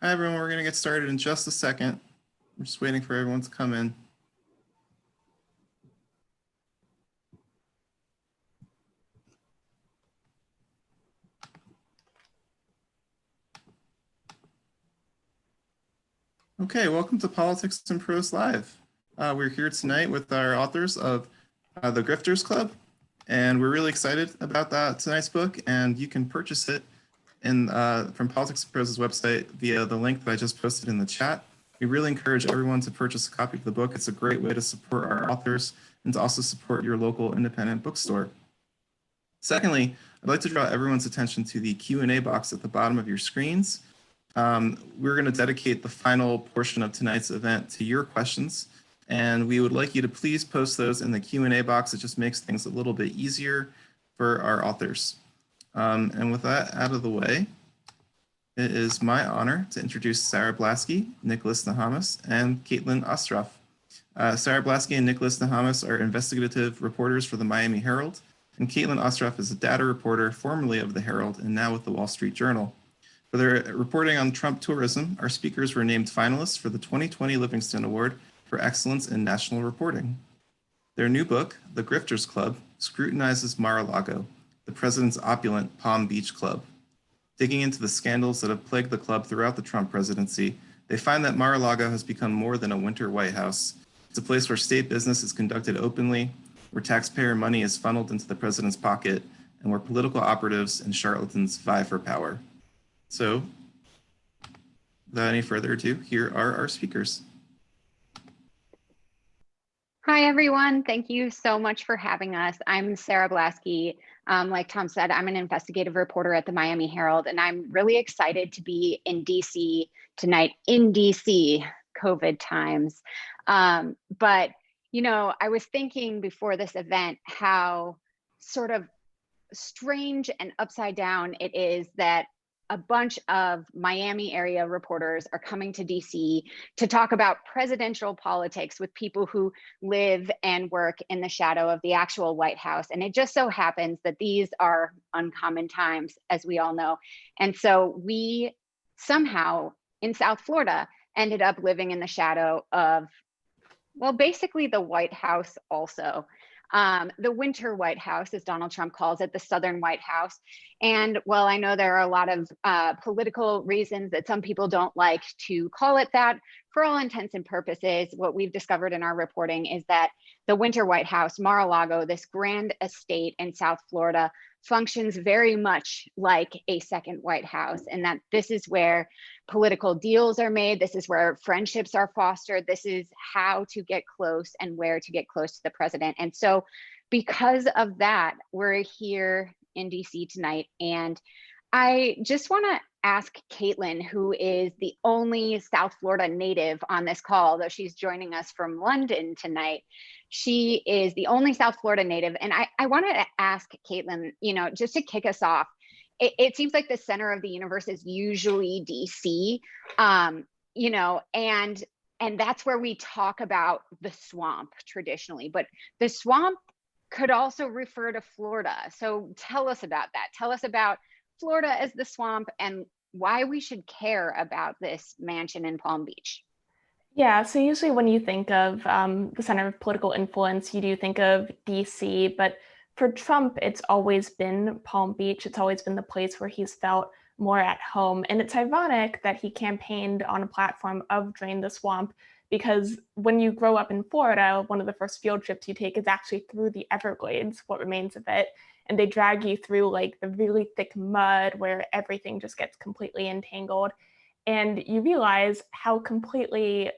Hi, everyone. We're going to get started in just a second. We're just waiting for everyone to come in. Okay, welcome to Politics and Prose Live. We're here tonight with our authors of the GRIFTE'Rs Club, and we're really excited about tonight's book, and you can purchase it from Politics and Prose's website via the link that I just posted in the chat. We really encourage everyone to purchase a copy of the book. It's a great way to support our authors and to also support your local independent bookstore. Secondly, I'd like to draw everyone's attention to the Q&A box at the bottom of your screens. We're going to dedicate the final portion of tonight's event to your questions, and we would like you to please post those in the Q&A box. It just makes things a little bit easier for our authors. And with that out of the way, it is my honor to introduce Sarah Blaskey, Nicholas Nehamas, and Caitlin Ostroff. Sarah Blaskey and Nicholas Nehamas are investigative reporters for the Miami Herald, and Caitlin Ostroff is a data reporter formerly of the Herald and now with the Wall Street Journal. For their reporting on Trump tourism, our speakers were named finalists for the 2020 Livingston Award for Excellence in National Reporting. Their new book, The GRIFTE'Rs Club, scrutinizes Mar-a-Lago, the president's opulent Palm Beach club. Digging into the scandals that have plagued the club throughout the Trump presidency, they find that Mar-a-Lago has become more than a winter White House. It's a place where state business is conducted openly, where taxpayer money is funneled into the president's pocket, and where political operatives and charlatans vie for power. So, without any further ado, here are our speakers. Hi, everyone. Thank you so much for having us. I'm Sarah Blaskey. Like Tom said, I'm an investigative reporter at the Miami Herald, and I'm really excited to be in DC tonight, in DC, COVID times. But, you know, I was thinking before this event how sort of strange and upside down it is that a bunch of Miami area reporters are coming to DC to talk about presidential politics with people who live and work in the shadow of the actual White House. And it just so happens that these are uncommon times, as we all know. And so we somehow in South Florida ended up living in the shadow of, well, basically the White House also. The winter White House, as Donald Trump calls it, the Southern White House. And while I know there are a lot of political reasons that some people don't like to call it that, for all intents and purposes, what we've discovered in our reporting is that the winter White House, Mar-a-Lago, this grand estate in South Florida, functions very much like a second White House, and that this is where political deals are made. This is where friendships are fostered. This is how to get close and where to get close to the president. And so because of that, we're here in DC tonight. And I just want to ask Caitlin, who is the only South Florida native on this call, though she's joining us from London tonight. She is the only South Florida native. And I wanted to ask Caitlin, you know, just to kick us off, it seems like the center of the universe is usually DC, you know, and that's where we talk about the swamp traditionally, but the swamp could also refer to Florida. So tell us about that. Tell us about Florida as the swamp and why we should care about this mansion in Palm Beach. Yeah, so usually when you think of the center of political influence, you do think of DC, but for Trump, it's always been Palm Beach. It's always been the place where he's felt more at home. And it's ironic that he campaigned on a platform of Drain the Swamp, because when you grow up in Florida, one of the first field trips you take is actually through the Everglades, what remains of it. And they drag you through like the really thick mud where everything just gets completely entangled. And you realize how completely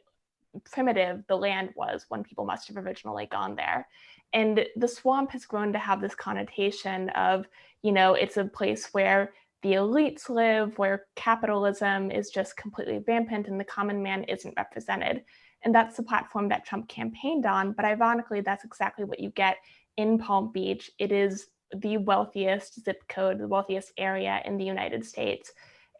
primitive the land was when people must have originally gone there. And the swamp has grown to have this connotation of, you know, it's a place where the elites live, where capitalism is just completely rampant and the common man isn't represented. And that's the platform that Trump campaigned on. But ironically, that's exactly what you get in Palm Beach. It is the wealthiest zip code, the wealthiest area in the United States.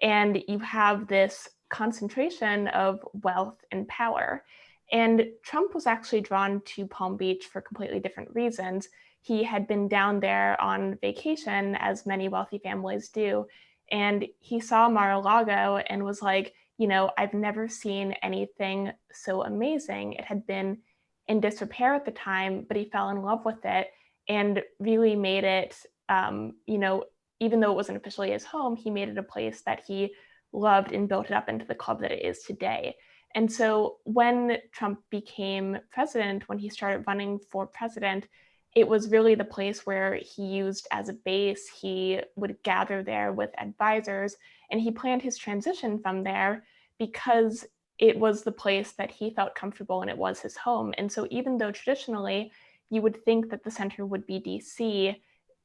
And you have this concentration of wealth and power. And Trump was actually drawn to Palm Beach for completely different reasons. He had been down there on vacation, as many wealthy families do, and he saw Mar-a-Lago and was like, I've never seen anything so amazing. It had been in disrepair at the time, but he fell in love with it and really made it, even though it wasn't officially his home, he made it a place that he loved and built it up into the club that it is today. And so when Trump became president, when he started running for president, it was really the place where he used as a base. He would gather there with advisors, and he planned his transition from there because it was the place that he felt comfortable and it was his home. And so even though traditionally you would think that the center would be DC,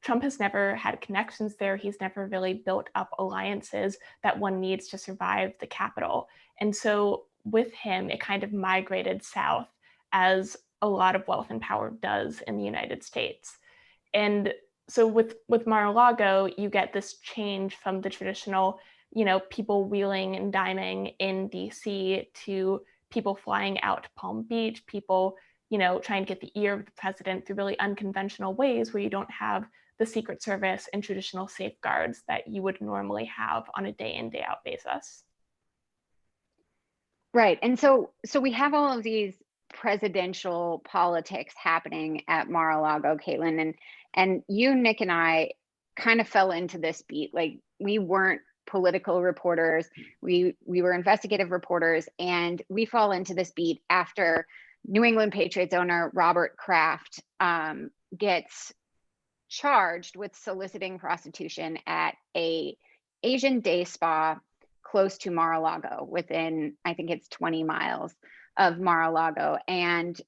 Trump has never had connections there. He's never really built up alliances that one needs to survive the Capitol. And so with him, it kind of migrated south, as a lot of wealth and power does in the United States. And so with Mar-a-Lago, you get this change from the traditional, people wheeling and diming in DC to people flying out to Palm Beach, people, trying to get the ear of the president through really unconventional ways where you don't have the Secret Service and traditional safeguards that you would normally have on a day in, day out basis. Right. And so we have all of these presidential politics happening at Mar-a-Lago, Caitlin, and you, Nick, and I kind of fell into this beat. Like, we weren't political reporters, we were investigative reporters, and we fall into this beat after New England Patriots owner Robert Kraft gets charged with soliciting prostitution at a Asian day spa close to Mar-a-Lago, within, I think it's 20 miles of Mar-a-Lago. And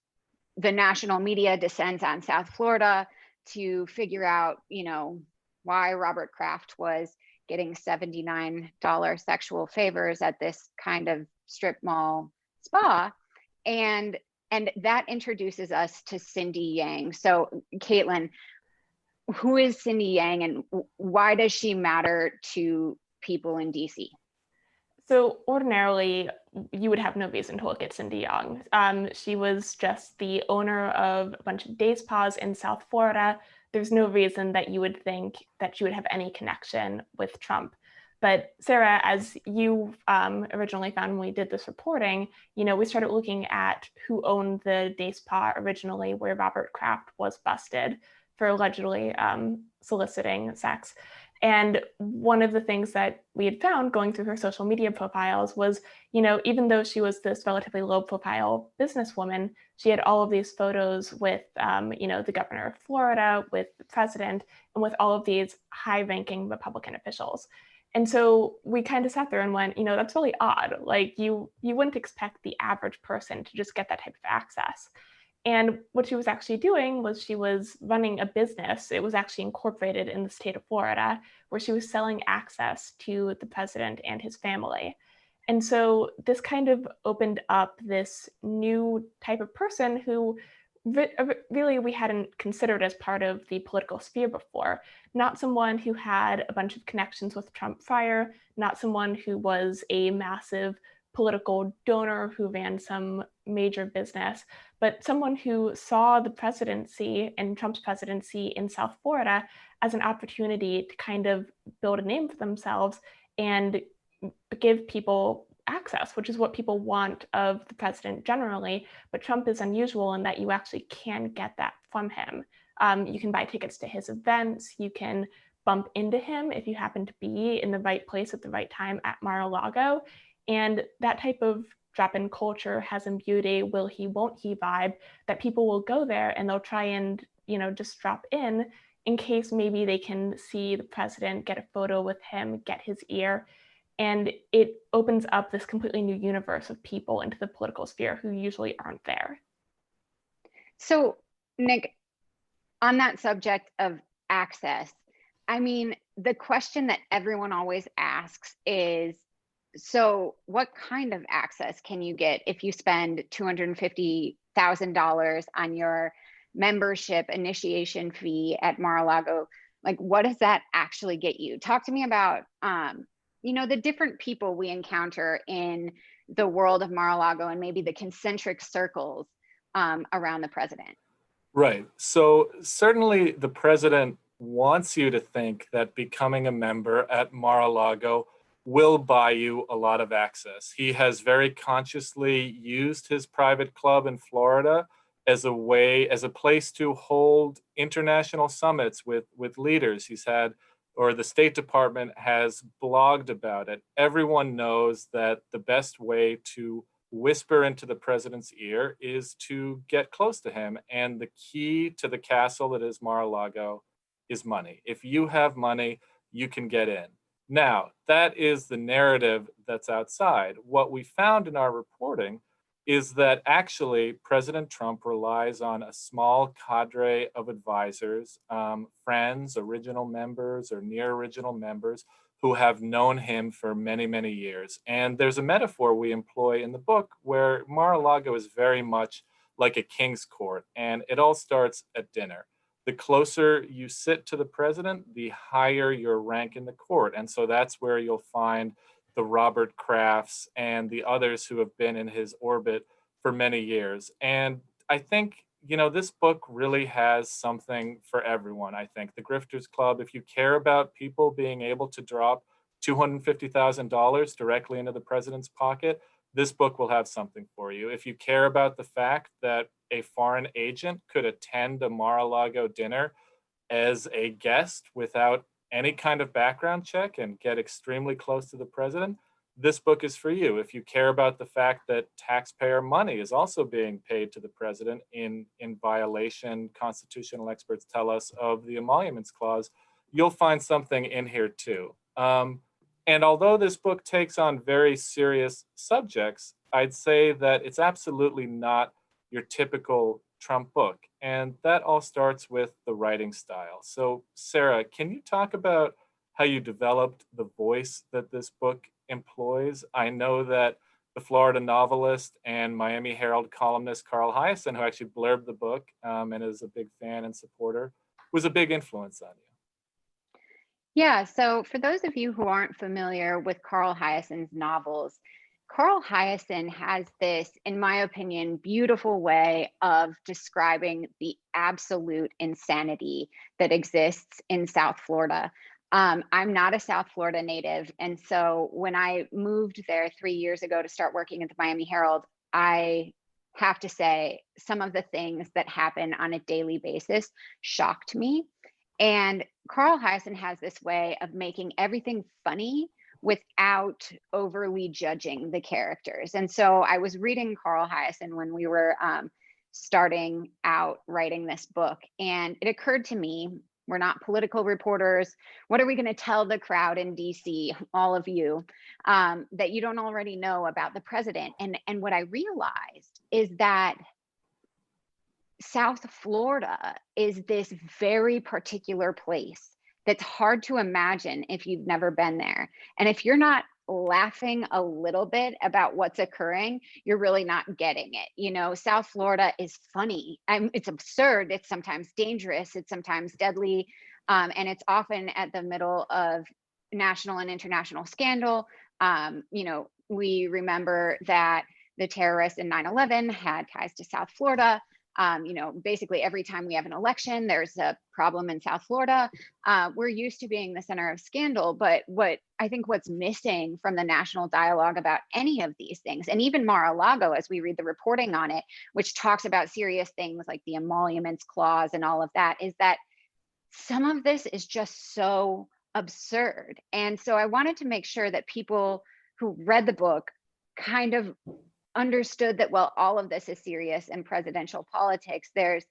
the national media descends on South Florida to figure out, why Robert Kraft was getting $79 sexual favors at this kind of strip mall spa. And that introduces us to Cindy Yang. So Caitlin, who is Cindy Yang and why does she matter to people in DC? So ordinarily, you would have no reason to look at Cindy Yang. She was just the owner of a bunch of day spas in South Florida. There's no reason that you would think that she would have any connection with Trump. But Sarah, as you originally found when we did this reporting, we started looking at who owned the day spa originally, where Robert Kraft was busted for allegedly soliciting sex. And one of the things that we had found going through her social media profiles was, even though she was this relatively low profile businesswoman, she had all of these photos with, the governor of Florida, with the president, and with all of these high ranking Republican officials. And so we kind of sat there and went, that's really odd. Like, you wouldn't expect the average person to just get that type of access. And what she was actually doing was she was running a business. It was actually incorporated in the state of Florida, where she was selling access to the president and his family. And so this kind of opened up this new type of person who really we hadn't considered as part of the political sphere before. Not someone who had a bunch of connections with Trump prior, not someone who was a massive political donor who ran some major business, but someone who saw the presidency and Trump's presidency in South Florida as an opportunity to kind of build a name for themselves and give people access, which is what people want of the president generally. But Trump is unusual in that you actually can get that from him. You can buy tickets to his events. You can bump into him if you happen to be in the right place at the right time at Mar-a-Lago. And that type of drop-in culture has imbued a will he, won't he vibe that people will go there and they'll try and, just drop in case maybe they can see the president, get a photo with him, get his ear. And it opens up this completely new universe of people into the political sphere who usually aren't there. So, Nick, on that subject of access, I mean, the question that everyone always asks is, so what kind of access can you get if you spend $250,000 on your membership initiation fee at Mar-a-Lago? Like, what does that actually get you? Talk to me about, the different people we encounter in the world of Mar-a-Lago and maybe the concentric circles around the president. Right. So certainly the president wants you to think that becoming a member at Mar-a-Lago will buy you a lot of access. He has very consciously used his private club in Florida as a place to hold international summits with leaders. He's had, or the State Department has blogged about it. Everyone knows that the best way to whisper into the president's ear is to get close to him. And the key to the castle that is Mar-a-Lago is money. If you have money, you can get in. Now, that is the narrative that's outside. What we found in our reporting is that actually President Trump relies on a small cadre of advisors, friends, original members, or near original members who have known him for many, many years. And there's a metaphor we employ in the book where Mar-a-Lago is very much like a king's court, and it all starts at dinner. The closer you sit to the president, the higher your rank in the court. And so that's where you'll find the Robert Krafts and the others who have been in his orbit for many years. And I think, this book really has something for everyone. I think the Grifters Club, if you care about people being able to drop $250,000 directly into the president's pocket, this book will have something for you. If you care about the fact that a foreign agent could attend a Mar-a-Lago dinner as a guest without any kind of background check and get extremely close to the president, this book is for you. If you care about the fact that taxpayer money is also being paid to the president in violation, constitutional experts tell us, of the emoluments clause, you'll find something in here too. And although this book takes on very serious subjects, I'd say that it's absolutely not your typical Trump book. And that all starts with the writing style. So Sarah, can you talk about how you developed the voice that this book employs? I know that the Florida novelist and Miami Herald columnist Carl Hiaasen, who actually blurbed the book and is a big fan and supporter, was a big influence on you. Yeah, so for those of you who aren't familiar with Carl Hiaasen's novels, Carl Hiaasen has this, in my opinion, beautiful way of describing the absolute insanity that exists in South Florida. I'm not a South Florida native, and so when I moved there 3 years ago to start working at the Miami Herald, I have to say some of the things that happen on a daily basis shocked me. And Carl Hiaasen has this way of making everything funny without overly judging the characters. And so I was reading Carl Hiaasen when we were starting out writing this book, and it occurred to me, we're not political reporters. What are we going to tell the crowd in DC, all of you, that you don't already know about the president? And what I realized is that South Florida is this very particular place that's hard to imagine if you've never been there. And if you're not laughing a little bit about what's occurring, you're really not getting it. South Florida is funny. It's absurd. It's sometimes dangerous. It's sometimes deadly. And it's often at the middle of national and international scandal. We remember that the terrorists in 9/11 had ties to South Florida. Basically every time we have an election, there's a problem in South Florida. We're used to being the center of scandal, but what's missing from the national dialogue about any of these things, and even Mar-a-Lago, as we read the reporting on it, which talks about serious things like the emoluments clause and all of that, is that some of this is just so absurd. And so I wanted to make sure that people who read the book kind of understood that while all of this is serious in presidential politics, there's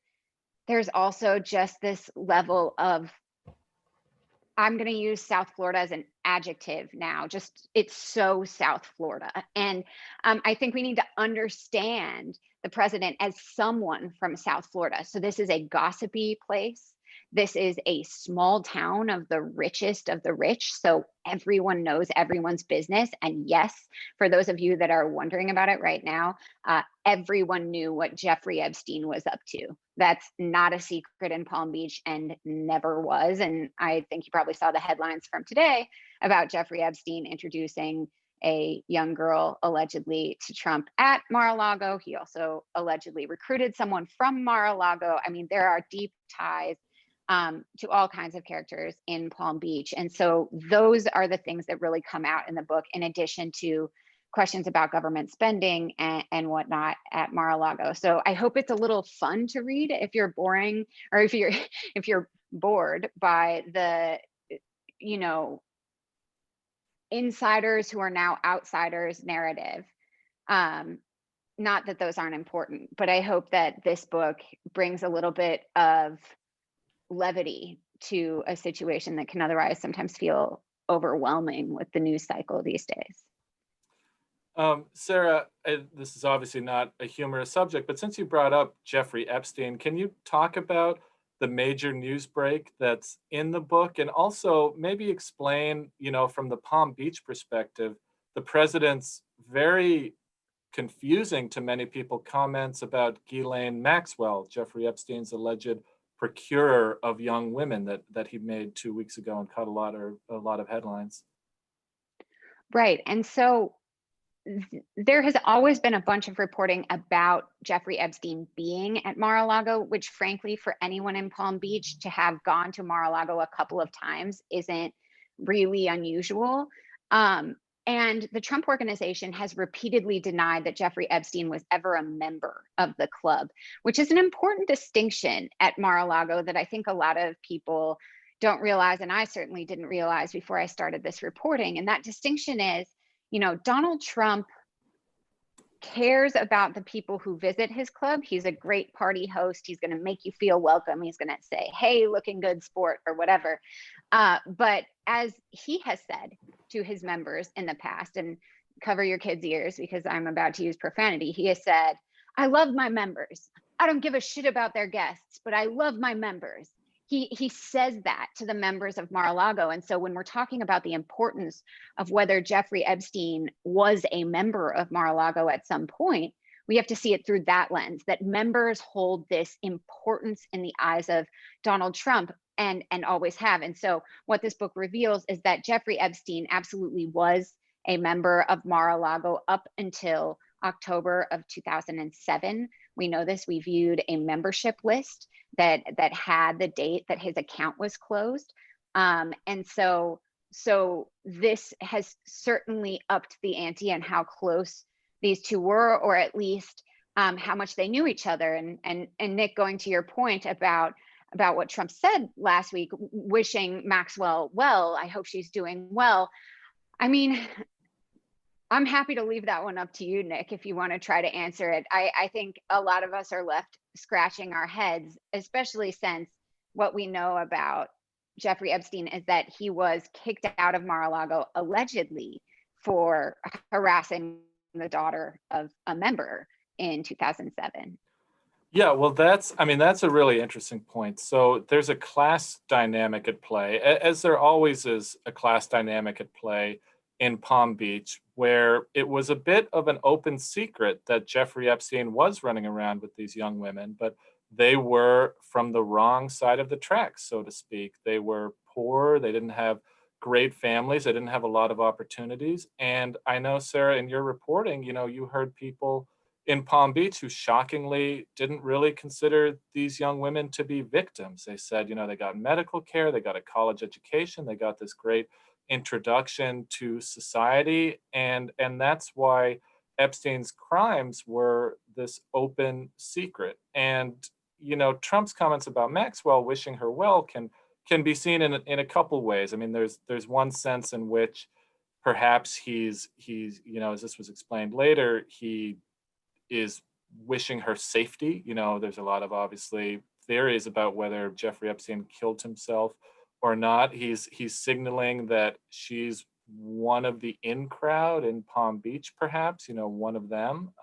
also just this level of, I'm going to use South Florida as an adjective now, just it's so South Florida. And I think we need to understand the president as someone from South Florida. So this is a gossipy place. This is a small town of the richest of the rich. So everyone knows everyone's business. And yes, for those of you that are wondering about it right now, everyone knew what Jeffrey Epstein was up to. That's not a secret in Palm Beach and never was. And I think you probably saw the headlines from today about Jeffrey Epstein introducing a young girl allegedly to Trump at Mar-a-Lago. He also allegedly recruited someone from Mar-a-Lago. I mean, there are deep ties. to all kinds of characters in Palm Beach. And so those are the things that really come out in the book, in addition to questions about government spending and whatnot at Mar-a-Lago. So I hope it's a little fun to read if you're boring, or if you're bored by the, you know, insiders who are now outsiders narrative. Not that those aren't important, but I hope that this book brings a little bit of levity to a situation that can otherwise sometimes feel overwhelming with the news cycle these days. Sarah, this is obviously not a humorous subject, but since you brought up Jeffrey Epstein, can you talk about the major news break that's in the book, and also maybe explain, you know, from the Palm Beach perspective, the president's very confusing to many people comments about Ghislaine Maxwell, Jeffrey Epstein's alleged procurer of young women, that he made 2 weeks ago and caught a lot of headlines. Right. And so there has always been a bunch of reporting about Jeffrey Epstein being at Mar-a-Lago, which frankly, for anyone in Palm Beach to have gone to Mar-a-Lago a couple of times isn't really unusual. And the Trump Organization has repeatedly denied that Jeffrey Epstein was ever a member of the club, which is an important distinction at Mar-a-Lago that I think a lot of people don't realize, and I certainly didn't realize before I started this reporting. And that distinction is, you know, Donald Trump cares about the people who visit his club. He's a great party host. He's going to make you feel welcome. He's going to say, hey, looking good, sport, or whatever. But as he has said to his members in the past, and cover your kids' ears because I'm about to use profanity, he has said, I love my members. I don't give a shit about their guests, but I love my members. He says that to the members of Mar-a-Lago. And so when we're talking about the importance of whether Jeffrey Epstein was a member of Mar-a-Lago at some point, we have to see it through that lens, that members hold this importance in the eyes of Donald Trump and always have. And so what this book reveals is that Jeffrey Epstein absolutely was a member of Mar-a-Lago up until October of 2007. We know this. We viewed a membership list that had the date that his account was closed. And so this has certainly upped the ante on how close these two were, or at least how much they knew each other. And Nick, going to your point about what Trump said last week, wishing Maxwell well, I hope she's doing well. I mean, I'm happy to leave that one up to you, Nick, if you want to try to answer it. I think a lot of us are left scratching our heads, especially since what we know about Jeffrey Epstein is that he was kicked out of Mar-a-Lago allegedly for harassing the daughter of a member in 2007. Yeah, well, that's a really interesting point. So there's a class dynamic at play, as there always is a class dynamic at play in Palm Beach, where it was a bit of an open secret that Jeffrey Epstein was running around with these young women, but they were from the wrong side of the tracks, so to speak. They were poor, they didn't have great families, they didn't have a lot of opportunities. And I know, Sarah, in your reporting, you know, you heard people in Palm Beach who shockingly didn't really consider these young women to be victims. They said, you know, they got medical care, they got a college education, they got this great introduction to society, and that's why Epstein's crimes were this open secret. And you know, Trump's comments about Maxwell wishing her well can be seen in a couple ways. I mean, there's one sense in which perhaps he's you know, as this was explained later, he is wishing her safety. You know, there's a lot of obviously theories about whether Jeffrey Epstein killed himself or not. He's signaling that she's one of the in crowd in Palm Beach, perhaps, you know, one of them.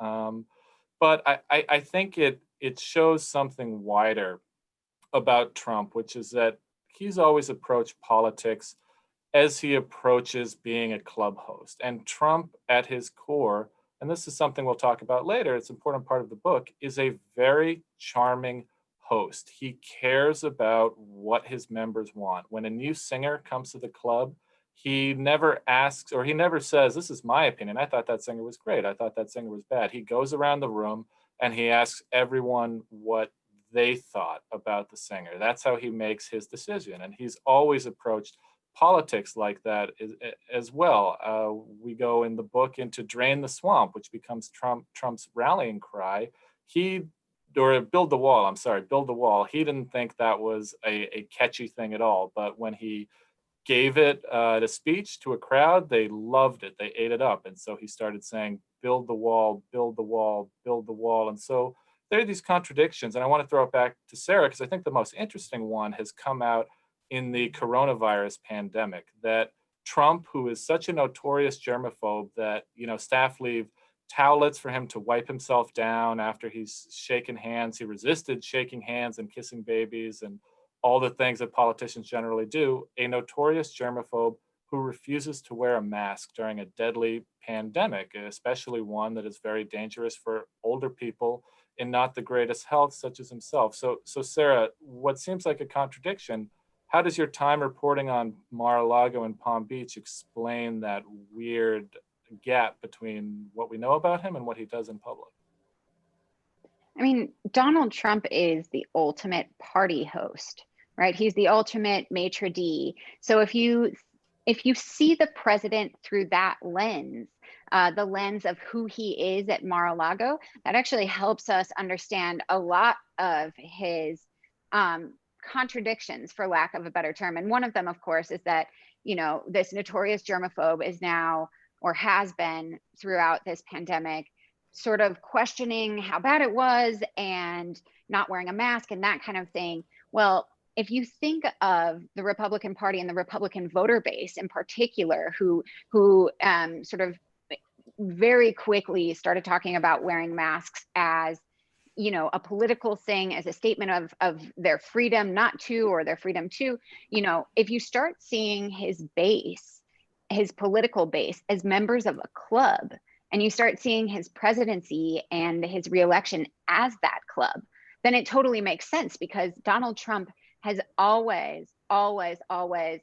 But I think it shows something wider about Trump, which is that he's always approached politics as he approaches being a club host. And Trump at his core, and this is something we'll talk about later, it's an important part of the book, is a very charming host. He cares about what his members want. When a new singer comes to the club, he never asks, or he never says, this is my opinion, I thought that singer was great, I thought that singer was bad. He goes around the room and he asks everyone what they thought about the singer. That's how he makes his decision. And he's always approached politics like that as well. We go in the book into Drain the Swamp, which becomes Trump's rallying cry. Build the wall, I'm sorry, build the wall. He didn't think that was a catchy thing at all. But when he gave it at a speech to a crowd, they loved it. They ate it up. And so he started saying, build the wall, build the wall, build the wall. And so there are these contradictions. And I want to throw it back to Sarah, because I think the most interesting one has come out in the coronavirus pandemic, that Trump, who is such a notorious germaphobe that, staff leave towelettes for him to wipe himself down after he's shaken hands. He resisted shaking hands and kissing babies and all the things that politicians generally do. A notorious germaphobe who refuses to wear a mask during a deadly pandemic, especially one that is very dangerous for older people in not the greatest health, such as himself. So Sarah, what seems like a contradiction, how does your time reporting on Mar-a-Lago and Palm Beach explain that weird gap between what we know about him and what he does in public? I mean, Donald Trump is the ultimate party host, right? He's the ultimate maitre d'. So if you see the president through that lens, the lens of who he is at Mar-a-Lago, that actually helps us understand a lot of his contradictions, for lack of a better term. And one of them, of course, is that, this notorious germaphobe is now, or has been throughout this pandemic, sort of questioning how bad it was and not wearing a mask and that kind of thing. Well, if you think of the Republican Party and the Republican voter base in particular, who sort of very quickly started talking about wearing masks as, a political thing, as a statement of their freedom not to, or their freedom to, if you start seeing his base, his political base, as members of a club, and you start seeing his presidency and his reelection as that club, then it totally makes sense, because Donald Trump has always, always, always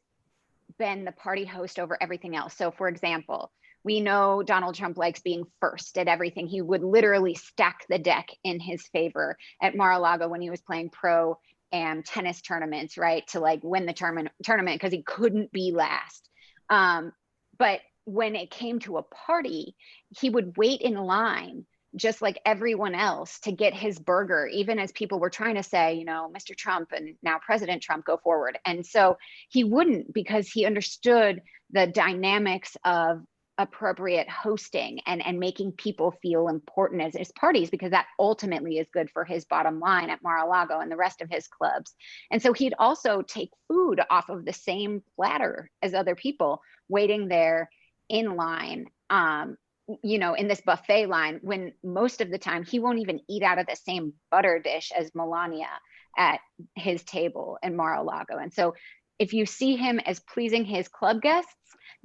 been the party host over everything else. So for example, we know Donald Trump likes being first at everything. He would literally stack the deck in his favor at Mar-a-Lago when he was playing pro and tennis tournaments, right? To like win the tournament because he couldn't be last. But when it came to a party, he would wait in line just like everyone else to get his burger, even as people were trying to say, Mr. Trump and now President Trump, go forward. And so he wouldn't, because he understood the dynamics of appropriate hosting and making people feel important as his parties, because that ultimately is good for his bottom line at Mar-a-Lago and the rest of his clubs. And so he'd also take food off of the same platter as other people waiting there in line, in this buffet line, when most of the time he won't even eat out of the same butter dish as Melania at his table in Mar-a-Lago. And so if you see him as pleasing his club guests,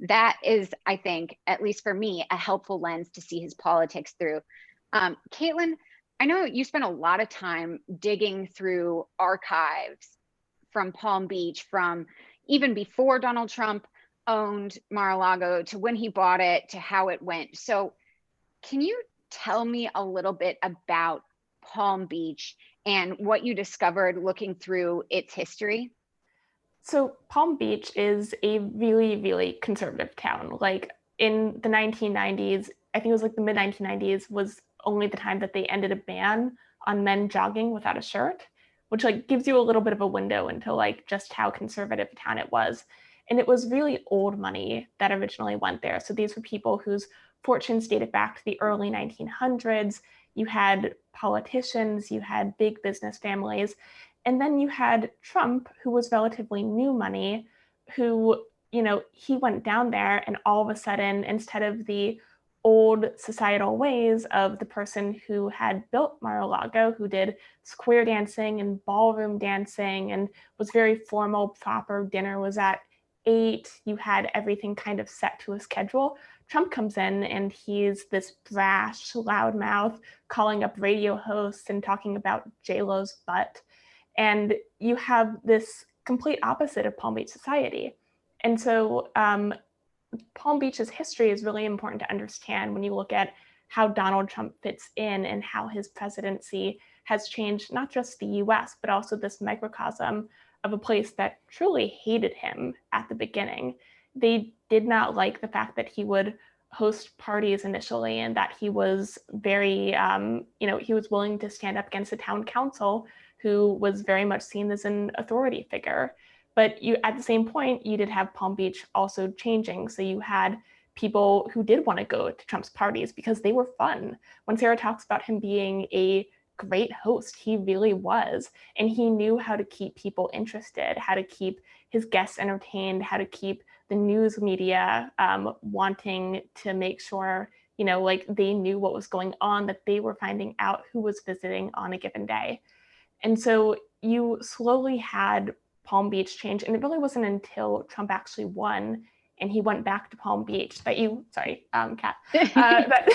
that is, I think, at least for me, a helpful lens to see his politics through. Caitlin, I know you spent a lot of time digging through archives from Palm Beach, from even before Donald Trump owned Mar-a-Lago to when he bought it to how it went. So can you tell me a little bit about Palm Beach and what you discovered looking through its history? So Palm Beach is a really, really conservative town. Like in the 1990s, I think it was like the mid 1990s was only the time that they ended a ban on men jogging without a shirt, which like gives you a little bit of a window into like just how conservative a town it was. And it was really old money that originally went there. So these were people whose fortunes dated back to the early 1900s. You had politicians, you had big business families. And then you had Trump, who was relatively new money, who, he went down there and all of a sudden, instead of the old societal ways of the person who had built Mar-a-Lago, who did square dancing and ballroom dancing and was very formal, proper, dinner was at 8, you had everything kind of set to a schedule. Trump comes in and he's this brash, loudmouth, calling up radio hosts and talking about J-Lo's butt. And you have this complete opposite of Palm Beach society. And so Palm Beach's history is really important to understand when you look at how Donald Trump fits in and how his presidency has changed not just the US, but also this microcosm of a place that truly hated him at the beginning. They did not like the fact that he would host parties initially and that he was very, he was willing to stand up against the town council, who was very much seen as an authority figure. But at the same point, you did have Palm Beach also changing. So you had people who did want to go to Trump's parties because they were fun. When Sarah talks about him being a great host, he really was. And he knew how to keep people interested, how to keep his guests entertained, how to keep the news media wanting to make sure, they knew what was going on, that they were finding out who was visiting on a given day. And so you slowly had Palm Beach change. And it really wasn't until Trump actually won and he went back to Palm Beach that Kat, that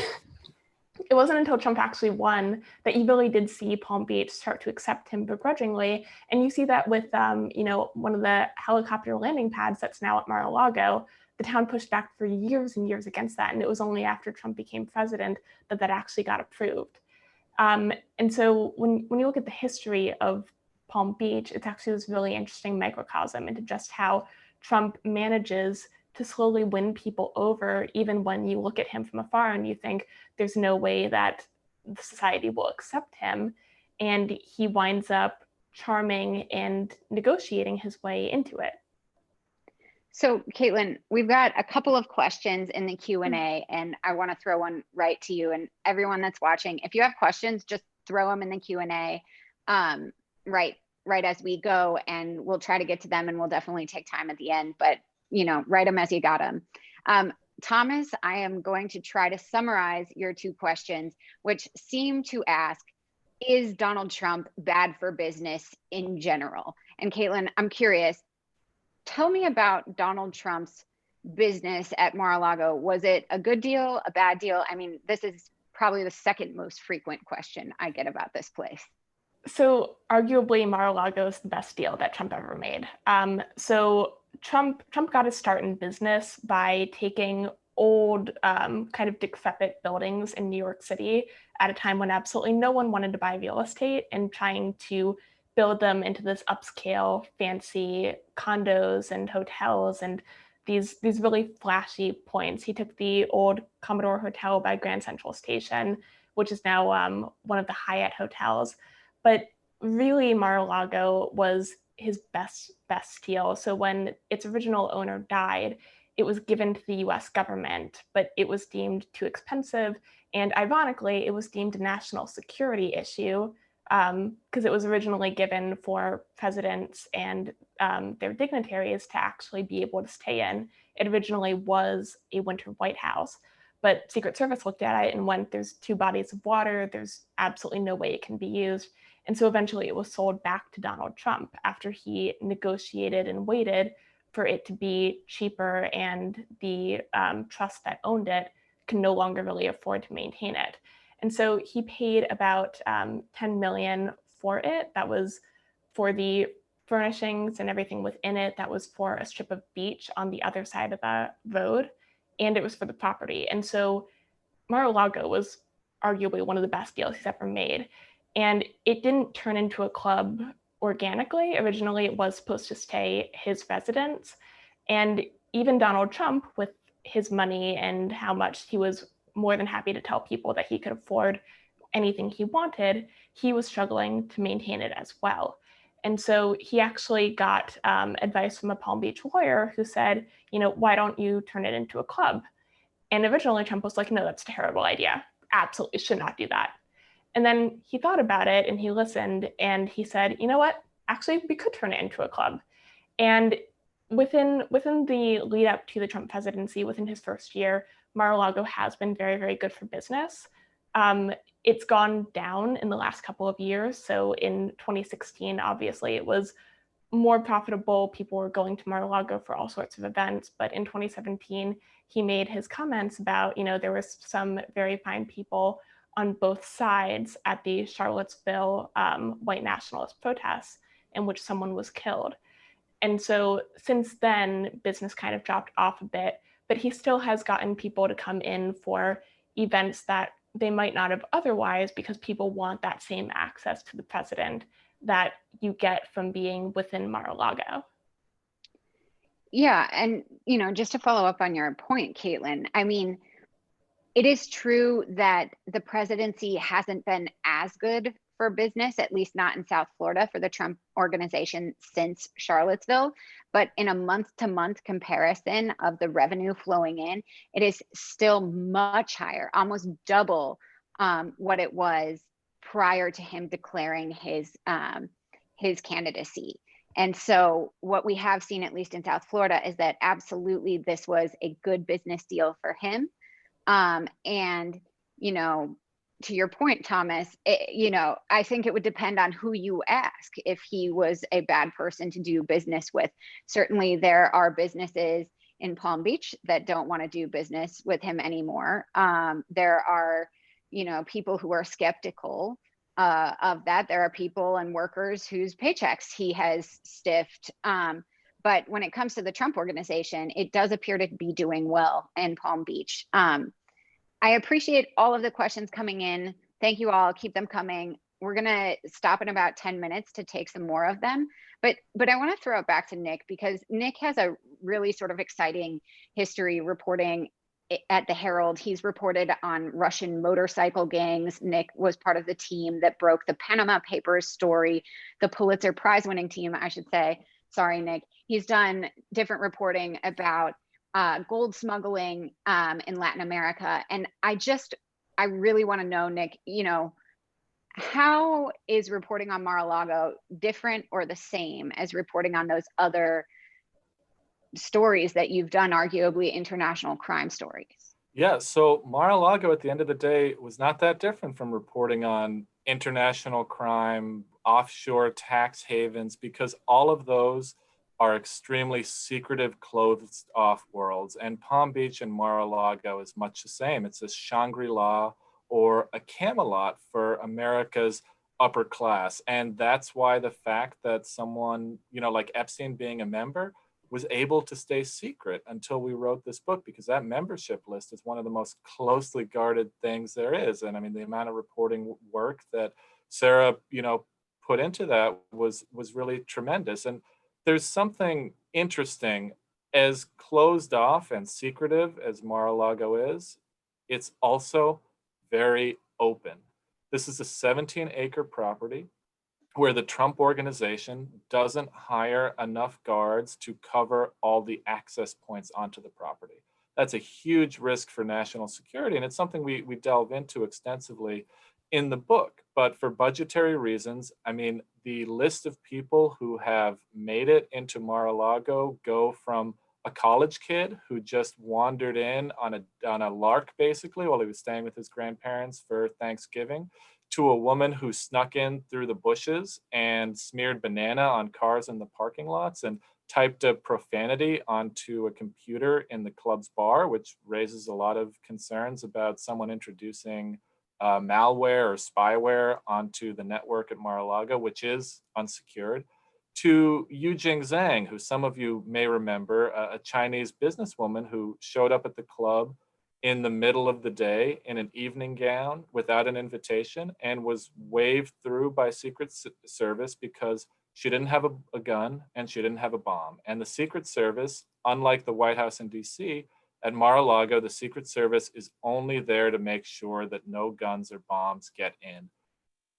it wasn't until Trump actually won that you really did see Palm Beach start to accept him begrudgingly. And you see that with, one of the helicopter landing pads that's now at Mar-a-Lago. The town pushed back for years and years against that. And it was only after Trump became president that that actually got approved. And so when you look at the history of Palm Beach, it's actually this really interesting microcosm into just how Trump manages to slowly win people over, even when you look at him from afar and you think there's no way that the society will accept him. And he winds up charming and negotiating his way into it. So, Caitlin, we've got a couple of questions in the Q&A, and I want to throw one right to you and everyone that's watching. If you have questions, just throw them in the Q&A right as we go, and we'll try to get to them, and we'll definitely take time at the end, but write them as you got them. Thomas, I am going to try to summarize your two questions, which seem to ask, is Donald Trump bad for business in general? And Caitlin, I'm curious, tell me about Donald Trump's business at Mar-a-Lago. Was it a good deal, a bad deal? I mean, this is probably the second most frequent question I get about this place. So arguably Mar-a-Lago is the best deal that Trump ever made. So Trump got his start in business by taking old kind of decrepit buildings in New York City at a time when absolutely no one wanted to buy real estate and trying to build them into this upscale, fancy condos and hotels and these really flashy points. He took the old Commodore Hotel by Grand Central Station, which is now one of the Hyatt hotels. But really, Mar-a-Lago was his best deal. So when its original owner died, it was given to the US government, but it was deemed too expensive. And ironically, it was deemed a national security issue because it was originally given for presidents and their dignitaries to actually be able to stay in. It originally was a winter White House, but Secret Service looked at it and went, there's two bodies of water, there's absolutely no way it can be used. And so eventually it was sold back to Donald Trump after he negotiated and waited for it to be cheaper, and the trust that owned it can no longer really afford to maintain it. And so he paid about $10 million for it. That was for the furnishings and everything within it. That was for a strip of beach on the other side of the road, and it was for the property. And so Mar-a-Lago was arguably one of the best deals he's ever made. And it didn't turn into a club organically. Originally, it was supposed to stay his residence. And even Donald Trump, with his money and how much he was more than happy to tell people that he could afford anything he wanted, he was struggling to maintain it as well. And so he actually got advice from a Palm Beach lawyer who said, why don't you turn it into a club? And originally Trump was like, no, that's a terrible idea. Absolutely should not do that. And then he thought about it and he listened and he said, you know what, actually we could turn it into a club. And within the lead up to the Trump presidency, within his first year, Mar-a-Lago has been very, very good for business. It's gone down in the last couple of years. So in 2016, obviously it was more profitable. People were going to Mar-a-Lago for all sorts of events. But in 2017, he made his comments about, there was some very fine people on both sides at the Charlottesville white nationalist protests in which someone was killed. And so since then, business kind of dropped off a bit, but he still has gotten people to come in for events that they might not have otherwise, because people want that same access to the president that you get from being within Mar-a-Lago. Yeah, and just to follow up on your point, Caitlin, I mean, it is true that the presidency hasn't been as good for business, at least not in South Florida, for the Trump organization since Charlottesville. But in a month-to-month comparison of the revenue flowing in, it is still much higher, almost double what it was prior to him declaring his candidacy. And so what we have seen, at least in South Florida, is that absolutely this was a good business deal for him. And, to your point, Thomas, I think it would depend on who you ask if he was a bad person to do business with. Certainly there are businesses in Palm Beach that don't want to do business with him anymore. There are, people who are skeptical of that. There are people and workers whose paychecks he has stiffed. But when it comes to the Trump organization, it does appear to be doing well in Palm Beach. I appreciate all of the questions coming in. Thank you all. Keep them coming. We're going to stop in about 10 minutes to take some more of them. But I want to throw it back to Nick, because Nick has a really sort of exciting history reporting at the Herald. He's reported on Russian motorcycle gangs. Nick was part of the team that broke the Panama Papers story, the Pulitzer Prize winning team, I should say. Sorry, Nick. He's done different reporting about gold smuggling in Latin America. And I really want to know, Nick, how is reporting on Mar-a-Lago different or the same as reporting on those other stories that you've done, arguably international crime stories? Yeah, so Mar-a-Lago at the end of the day was not that different from reporting on international crime, offshore tax havens, because all of those are extremely secretive, closed off worlds. And Palm Beach and Mar-a-Lago is much the same. It's a Shangri-La or a Camelot for America's upper class. And that's why the fact that someone, like Epstein being a member, was able to stay secret until we wrote this book, because that membership list is one of the most closely guarded things there is. And I mean, the amount of reporting work that Sarah, put into that was really tremendous. And there's something interesting, as closed off and secretive as Mar-a-Lago is, it's also very open. This is a 17-acre property where the Trump organization doesn't hire enough guards to cover all the access points onto the property. That's a huge risk for national security, and it's something we delve into extensively in the book. But for budgetary reasons, I mean, the list of people who have made it into Mar-a-Lago go from a college kid who just wandered in on a lark, basically, while he was staying with his grandparents for Thanksgiving, to a woman who snuck in through the bushes and smeared banana on cars in the parking lots and typed a profanity onto a computer in the club's bar, which raises a lot of concerns about someone introducing malware or spyware onto the network at Mar-a-Lago, which is unsecured, to Yujing Zhang, who some of you may remember, a Chinese businesswoman who showed up at the club in the middle of the day in an evening gown without an invitation and was waved through by Secret Service because she didn't have a gun and she didn't have a bomb. And the Secret Service, unlike the White House in DC, at Mar-a-Lago, the Secret Service is only there to make sure that no guns or bombs get in.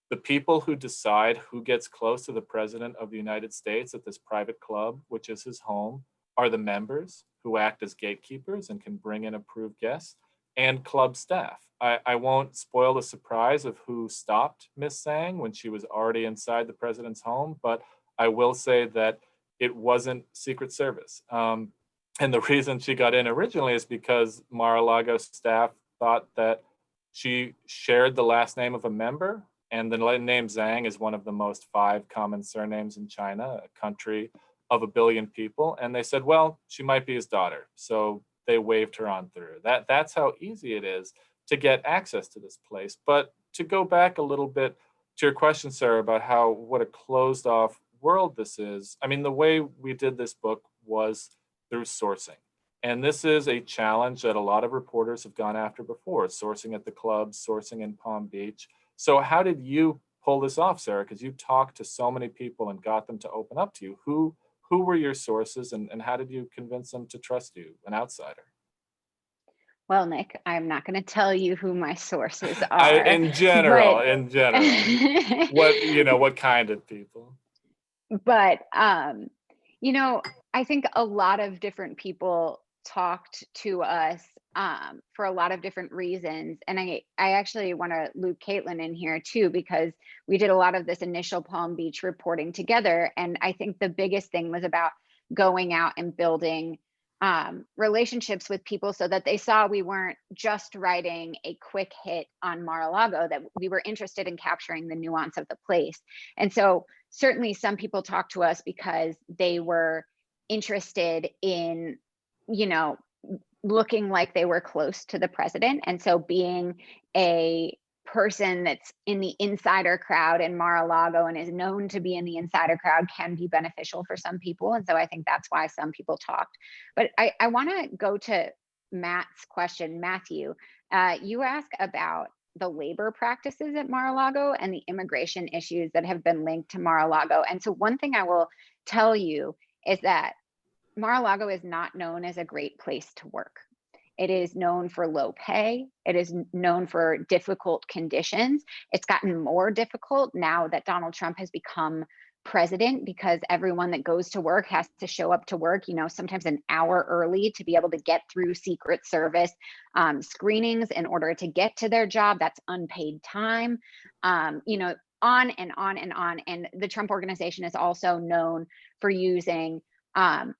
The people who decide who gets close to the President of the United States at this private club, which is his home, are the members who act as gatekeepers and can bring in approved guests, and club staff. I won't spoil the surprise of who stopped Miss Zhang when she was already inside the president's home, but I will say that it wasn't Secret Service. And the reason she got in originally is because Mar-a-Lago staff thought that she shared the last name of a member, and the name Zhang is one of the most 5 common surnames in China, a country of 1 billion people. And they said, well, she might be his daughter. So they waved her on through. That's how easy it is to get access to this place. But to go back a little bit to your question, Sarah, about what a closed off world this is. I mean, the way we did this book was through sourcing. And this is a challenge that a lot of reporters have gone after before, sourcing at the clubs, sourcing in Palm Beach. So how did you pull this off, Sarah? Because you talked to so many people and got them to open up to you. Who were your sources, and how did you convince them to trust you, an outsider? Well, Nick, I'm not going to tell you who my sources are, In general, but what kind of people? but I think a lot of different people talked to us for a lot of different reasons, and I actually want to loop Caitlin in here too, because we did a lot of this initial Palm Beach reporting together, and I think the biggest thing was about going out and building relationships with people so that they saw we weren't just writing a quick hit on Mar-a-Lago, that we were interested in capturing the nuance of the place. And so certainly some people talked to us because they were interested in, looking like they were close to the president. And so being a person that's in the insider crowd in Mar-a-Lago and is known to be in the insider crowd can be beneficial for some people. And so I think that's why some people talked. But I want to go to Matt's question. Matthew, you ask about the labor practices at Mar-a-Lago and the immigration issues that have been linked to Mar-a-Lago. And so one thing I will tell you is that Mar-a-Lago is not known as a great place to work. It is known for low pay. It is known for difficult conditions. It's gotten more difficult now that Donald Trump has become president, because everyone that goes to work has to show up to work, sometimes an hour early to be able to get through Secret Service screenings in order to get to their job. That's unpaid time, on and on and on. And the Trump organization is also known for using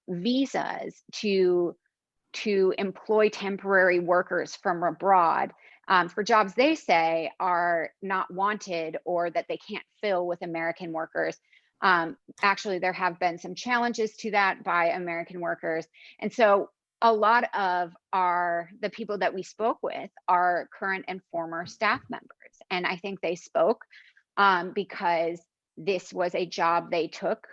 visas to employ temporary workers from abroad for jobs they say are not wanted or that they can't fill with American workers. Actually, there have been some challenges to that by American workers. And so a lot of the people that we spoke with are current and former staff members. And I think they spoke because this was a job they took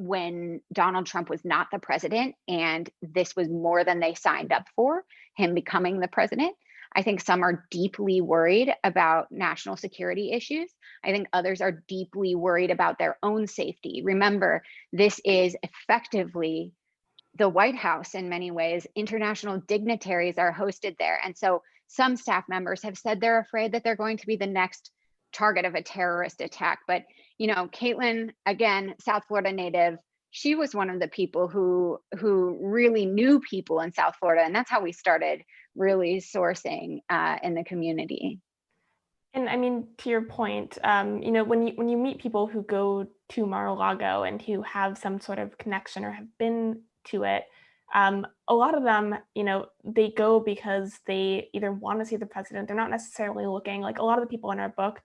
when Donald Trump was not the president, and this was more than they signed up for, him becoming the president. I think some are deeply worried about national security issues. I think others are deeply worried about their own safety. Remember, this is effectively the White House in many ways. International dignitaries are hosted there. And so some staff members have said they're afraid that they're going to be the next target of a terrorist attack. But, Caitlin, again, South Florida native, she was one of the people who really knew people in South Florida. And that's how we started really sourcing in the community. And I mean, to your point, when you meet people who go to Mar-a-Lago and who have some sort of connection or have been to it, a lot of them, they go because they either want to see the president. They're not necessarily looking, like a lot of the people in our book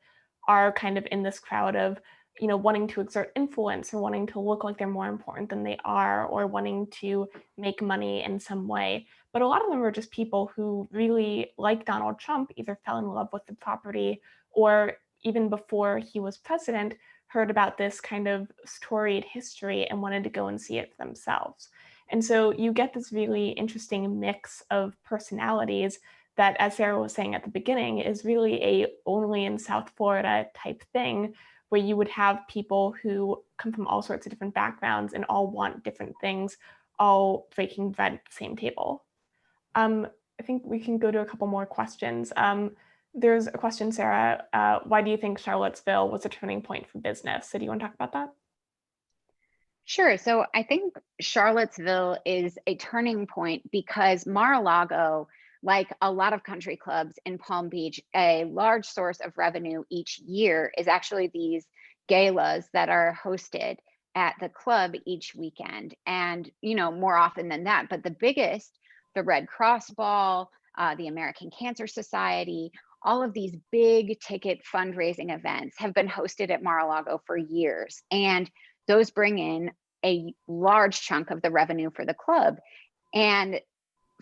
are kind of in this crowd of, wanting to exert influence or wanting to look like they're more important than they are, or wanting to make money in some way. But a lot of them are just people who really, like Donald Trump, either fell in love with the property or even before he was president, heard about this kind of storied history and wanted to go and see it for themselves. And so you get this really interesting mix of personalities that, as Sarah was saying at the beginning, is really a only in South Florida type thing, where you would have people who come from all sorts of different backgrounds and all want different things, all breaking bread at the same table. I think we can go to a couple more questions. There's a question, Sarah. Why do you think Charlottesville was a turning point for business? So do you want to talk about that? Sure. So I think Charlottesville is a turning point because Mar-a-Lago, like a lot of country clubs in Palm Beach, a large source of revenue each year is actually these galas that are hosted at the club each weekend. And, more often than that, but the biggest, the Red Cross Ball, the American Cancer Society, all of these big ticket fundraising events have been hosted at Mar-a-Lago for years. And those bring in a large chunk of the revenue for the club. And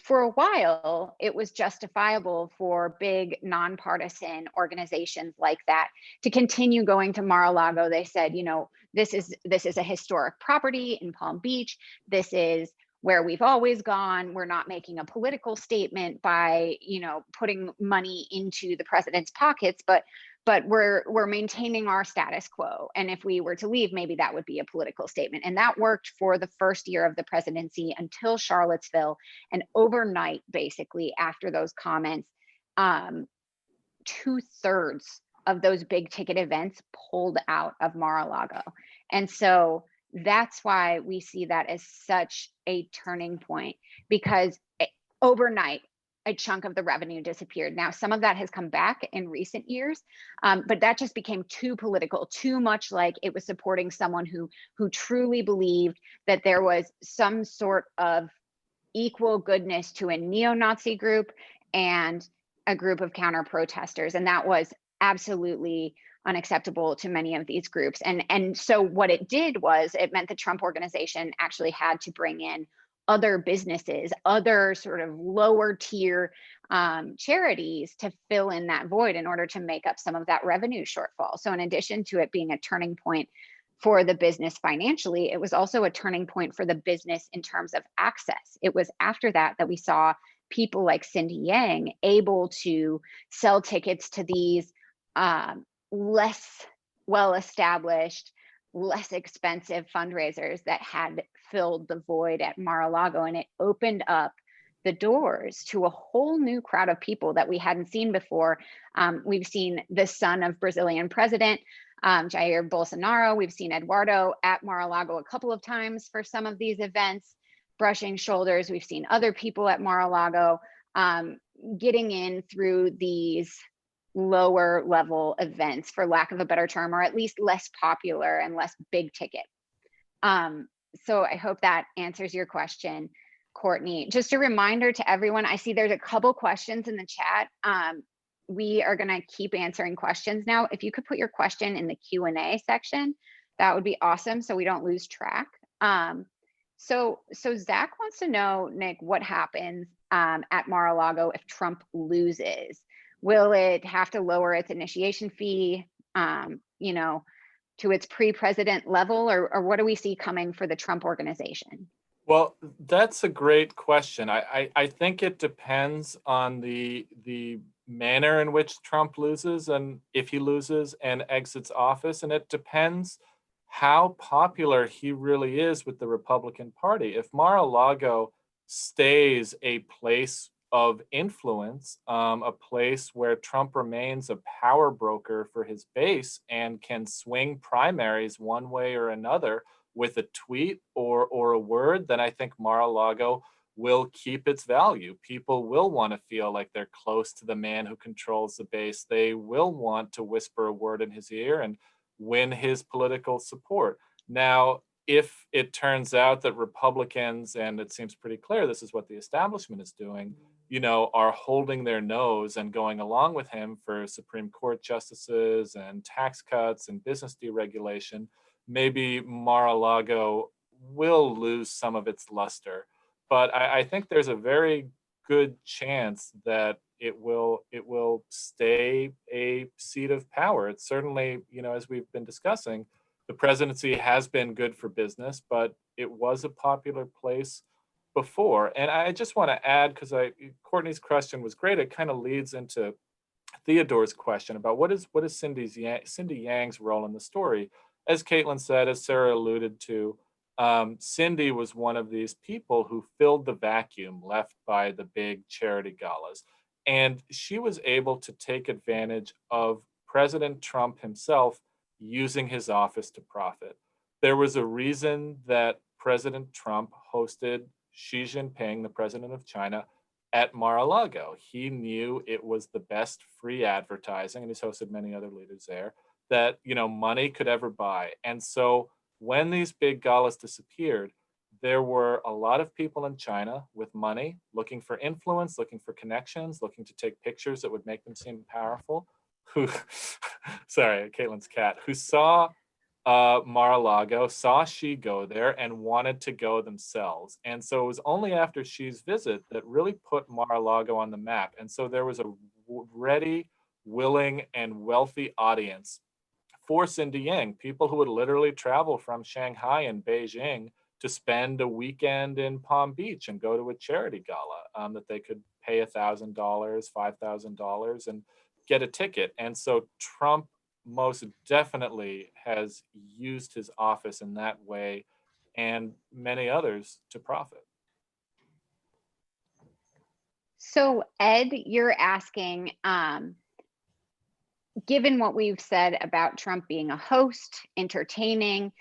for a while, it was justifiable for big nonpartisan organizations like that to continue going to Mar-a-Lago. They said, this is a historic property in Palm Beach. This is where we've always gone. We're not making a political statement by, putting money into the president's pockets, but we're maintaining our status quo. And if we were to leave, maybe that would be a political statement. And that worked for the first year of the presidency until Charlottesville. And overnight, basically, after those comments, 2/3 of those big ticket events pulled out of Mar-a-Lago. And so that's why we see that as such a turning point, because overnight, a chunk of the revenue disappeared. Now, some of that has come back in recent years, but that just became too political, too much like it was supporting someone who truly believed that there was some sort of equal goodness to a neo-Nazi group and a group of counter-protesters. And that was absolutely unacceptable to many of these groups. And so what it did was it meant the Trump organization actually had to bring in other businesses, other sort of lower tier charities to fill in that void in order to make up some of that revenue shortfall. So in addition to it being a turning point for the business financially, it was also a turning point for the business in terms of access. It was after that we saw people like Cindy Yang able to sell tickets to these less well-established, less expensive fundraisers that had filled the void at Mar-a-Lago, and it opened up the doors to a whole new crowd of people that we hadn't seen before. We've seen the son of Brazilian president Jair Bolsonaro. We've seen Eduardo at Mar-a-Lago a couple of times for some of these events, brushing shoulders. We've seen other people at Mar-a-Lago getting in through these lower level events, for lack of a better term, or at least less popular and less big ticket. So I hope that answers your question, Courtney. Just a reminder to everyone, I see there's a couple questions in the chat. We are gonna keep answering questions now. If you could put your question in the Q&A section, that would be awesome so we don't lose track. So Zach wants to know, Nick, what happens at Mar-a-Lago if Trump loses? Will it have to lower its initiation fee, to its pre-president level, or what do we see coming for the Trump organization? Well, that's a great question. I think it depends on the manner in which Trump loses, and if he loses and exits office, and it depends how popular he really is with the Republican Party. If Mar-a-Lago stays a place of influence, a place where Trump remains a power broker for his base and can swing primaries one way or another with a tweet or a word, then I think Mar-a-Lago will keep its value. People will want to feel like they're close to the man who controls the base. They will want to whisper a word in his ear and win his political support. Now, if it turns out that Republicans, and it seems pretty clear this is what the establishment is doing, are holding their nose and going along with him for Supreme Court justices and tax cuts and business deregulation, maybe Mar-a-Lago will lose some of its luster. But I think there's a very good chance that it will stay a seat of power. It's certainly, as we've been discussing, the presidency has been good for business, but it was a popular place before. And I just want to add, because Courtney's question was great, it kind of leads into Theodore's question about what is Cindy Yang's role in the story. As Caitlin said, as Sarah alluded to, Cindy was one of these people who filled the vacuum left by the big charity galas. And she was able to take advantage of President Trump himself using his office to profit. There was a reason that President Trump hosted Xi Jinping, the president of China, at Mar-a-Lago. He knew it was the best free advertising, and he's hosted many other leaders there, that money could ever buy. And so when these big galas disappeared, there were a lot of people in China with money, looking for influence, looking for connections, looking to take pictures that would make them seem powerful, who, sorry, Caitlin's cat, who saw Mar-a-Lago, saw Xi go there and wanted to go themselves. And so it was only after Xi's visit that really put Mar-a-Lago on the map. And so there was a ready, willing, and wealthy audience for Cindy Yang, people who would literally travel from Shanghai and Beijing to spend a weekend in Palm Beach and go to a charity gala, that they could pay $1,000, $5,000 and get a ticket. And so Trump most definitely has used his office in that way, and many others to profit. So Ed, you're asking, given what we've said about Trump being a host, entertaining,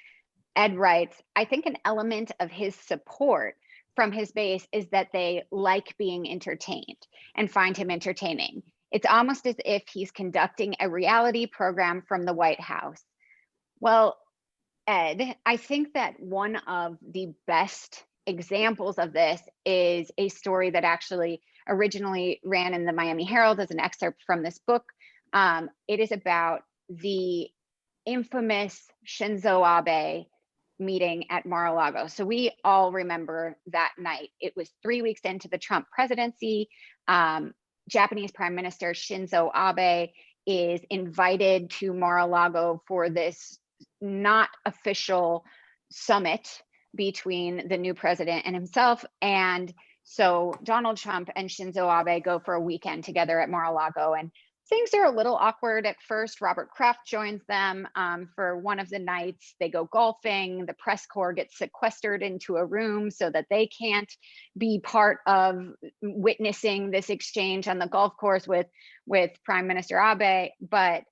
Ed writes, I think an element of his support from his base is that they like being entertained and find him entertaining. It's almost as if he's conducting a reality program from the White House. Well, Ed, I think that one of the best examples of this is a story that actually originally ran in the Miami Herald as an excerpt from this book. It is about the infamous Shinzo Abe meeting at Mar-a-Lago. So we all remember that night. It was 3 weeks into the Trump presidency. Japanese Prime Minister Shinzo Abe is invited to Mar-a-Lago for this not official summit between the new president and himself. And so Donald Trump and Shinzo Abe go for a weekend together at Mar-a-Lago, and things are a little awkward at first. Robert Kraft joins them for one of the nights. They go golfing. The press corps gets sequestered into a room so that they can't be part of witnessing this exchange on the golf course with Prime Minister Abe. But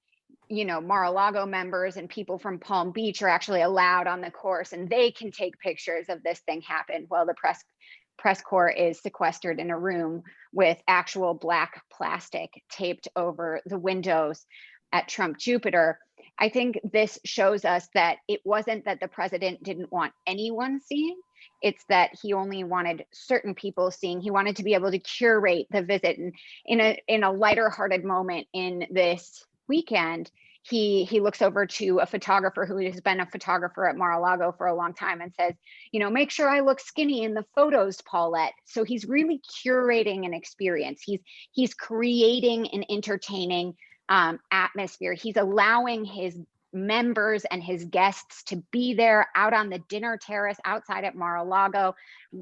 you know, Mar-a-Lago members and people from Palm Beach are actually allowed on the course, and they can take pictures of this thing happen while the press corps is sequestered in a room with actual black plastic taped over the windows at Trump Jupiter. I think this shows us that it wasn't that the president didn't want anyone seeing, it's that he only wanted certain people seeing. He wanted to be able to curate the visit, and in a lighter hearted moment in this weekend, he looks over to a photographer who has been a photographer at Mar-a-Lago for a long time and says, you know, make sure I look skinny in the photos, Paulette. So he's really curating an experience. He's creating an entertaining atmosphere. He's allowing his members and his guests to be there out on the dinner terrace outside at Mar-a-Lago,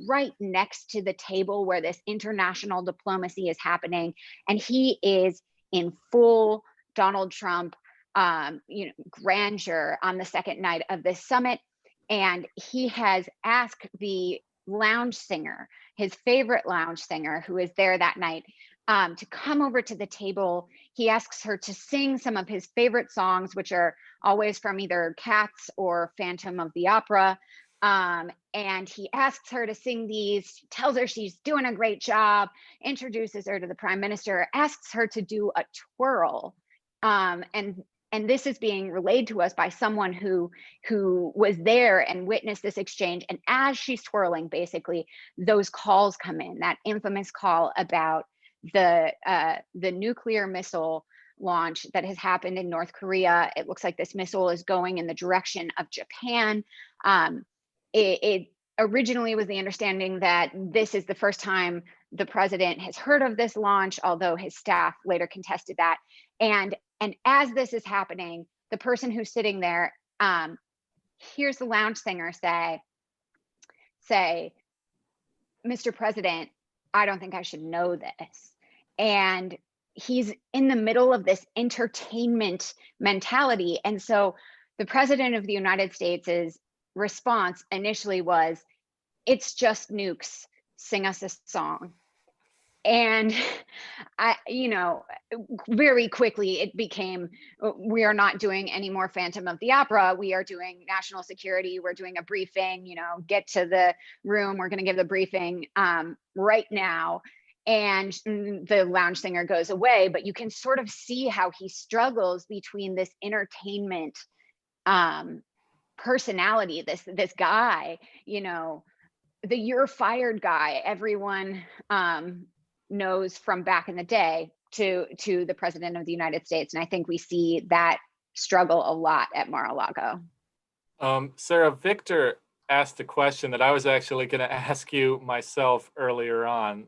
right next to the table where this international diplomacy is happening. And he is in full Donald Trump grandeur on the second night of this summit. And he has asked the lounge singer, his favorite lounge singer who is there that night, to come over to the table. He asks her to sing some of his favorite songs, which are always from either Cats or Phantom of the Opera. And he asks her to sing these, tells her she's doing a great job, introduces her to the prime minister, asks her to do a twirl. And this is being relayed to us by someone who was there and witnessed this exchange. And as she's twirling, basically, those calls come in, that infamous call about the nuclear missile launch that has happened in North Korea. It looks like this missile is going in the direction of Japan. It originally was the understanding that this is the first time the president has heard of this launch, although his staff later contested that. And as this is happening, the person who's sitting there hears the lounge singer say, Mr. President, I don't think I should know this. And he's in the middle of this entertainment mentality. And so the president of the United States' response initially was, it's just nukes, sing us a song. And very quickly it became, we are not doing any more Phantom of the Opera. We are doing national security. We're doing a briefing, get to the room. We're going to give the briefing right now. And the lounge singer goes away, but you can sort of see how he struggles between this entertainment personality, this guy, the "you're fired" guy everyone knows from back in the day to the president of the United States. And I think we see that struggle a lot at Mar-a-Lago. Sarah, Victor asked a question that I was actually going to ask you myself earlier on.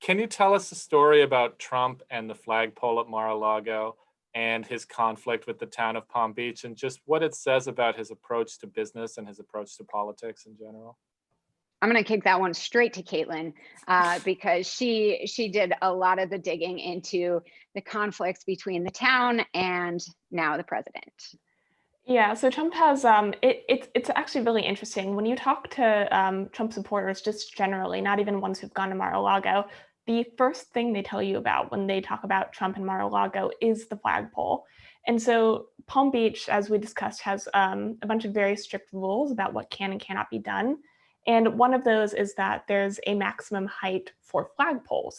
Can you tell us a story about Trump and the flagpole at Mar-a-Lago? and his conflict with the town of Palm Beach, and just what it says about his approach to business and his approach to politics in general? I'm going to kick that one straight to Caitlin because she did a lot of the digging into the conflicts between the town and now the president. Yeah, so Trump has it's actually really interesting when you talk to Trump supporters just generally, not even ones who've gone to Mar-a-Lago. The first thing they tell you about when they talk about Trump and Mar-a-Lago is the flagpole. And so Palm Beach, as we discussed, has a bunch of very strict rules about what can and cannot be done. And one of those is that there's a maximum height for flagpoles.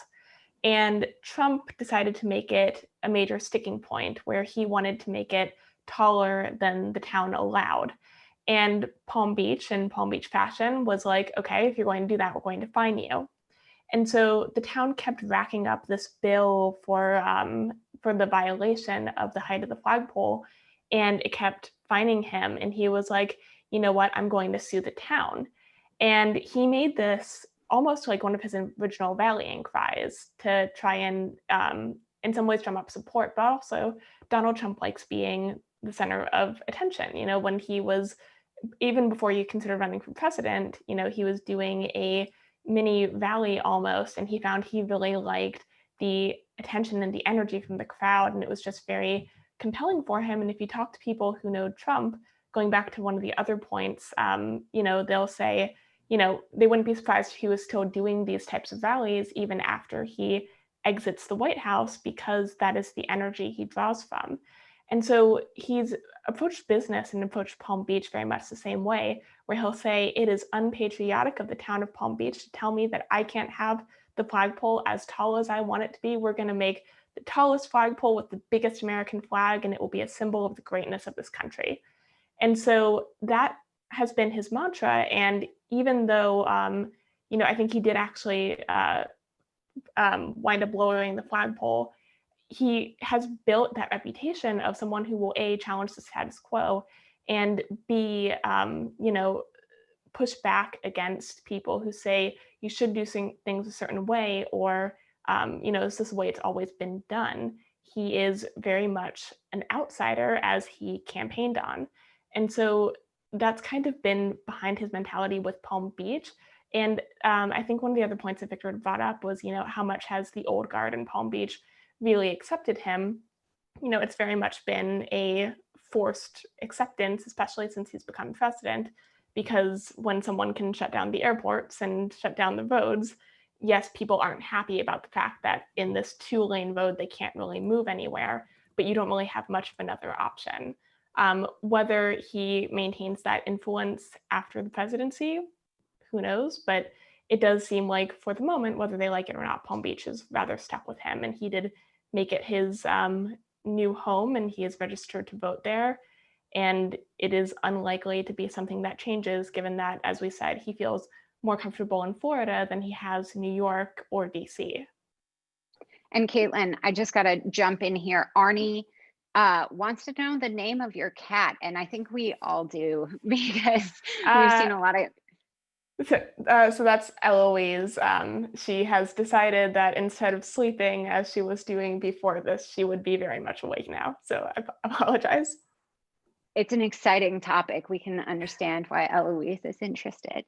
And Trump decided to make it a major sticking point where he wanted to make it taller than the town allowed. And Palm Beach, in Palm Beach fashion, was like, okay, if you're going to do that, we're going to fine you. And so the town kept racking up this bill for the violation of the height of the flagpole, and it kept fining him. And he was like, you know what, I'm going to sue the town. And he made this almost like one of his original rallying cries to try and, in some ways, drum up support, but also Donald Trump likes being the center of attention. You know, when he was, even before you consider running for president, you know, he was doing a mini rally almost, and he found he really liked the attention and the energy from the crowd, and it was just very compelling for him. And if you talk to people who know Trump, going back to one of the other points, you know, they'll say, you know, they wouldn't be surprised if he was still doing these types of rallies even after he exits the White House, because that is the energy he draws from. And so he's approached business and approached Palm Beach very much the same way, where he'll say, it is unpatriotic of the town of Palm Beach to tell me that I can't have the flagpole as tall as I want it to be. We're going to make the tallest flagpole with the biggest American flag, and it will be a symbol of the greatness of this country. And so that has been his mantra. And even though, you know, I think he did actually wind up lowering the flagpole, he has built that reputation of someone who will A, challenge the status quo, and B, you know, push back against people who say you should do things a certain way, or, you know, this is the way it's always been done. He is very much an outsider, as he campaigned on. And so that's kind of been behind his mentality with Palm Beach. And I think one of the other points that Victor brought up was, you know, how much has the old guard in Palm Beach really accepted him? You know, it's very much been a forced acceptance, especially since he's become president, because when someone can shut down the airports and shut down the roads, yes, people aren't happy about the fact that in this 2-lane road, they can't really move anywhere, but you don't really have much of another option. Whether he maintains that influence after the presidency, who knows? But it does seem like, for the moment, whether they like it or not, Palm Beach is rather stuck with him. And he did make it his new home, and he is registered to vote there. And it is unlikely to be something that changes, given that, as we said, he feels more comfortable in Florida than he has New York or DC. And Caitlin, I just got to jump in here. Arnie wants to know the name of your cat, and I think we all do, because we've seen a lot of. So that's Eloise. She has decided that instead of sleeping as she was doing before this, she would be very much awake now. So I apologize. It's an exciting topic. We can understand why Eloise is interested.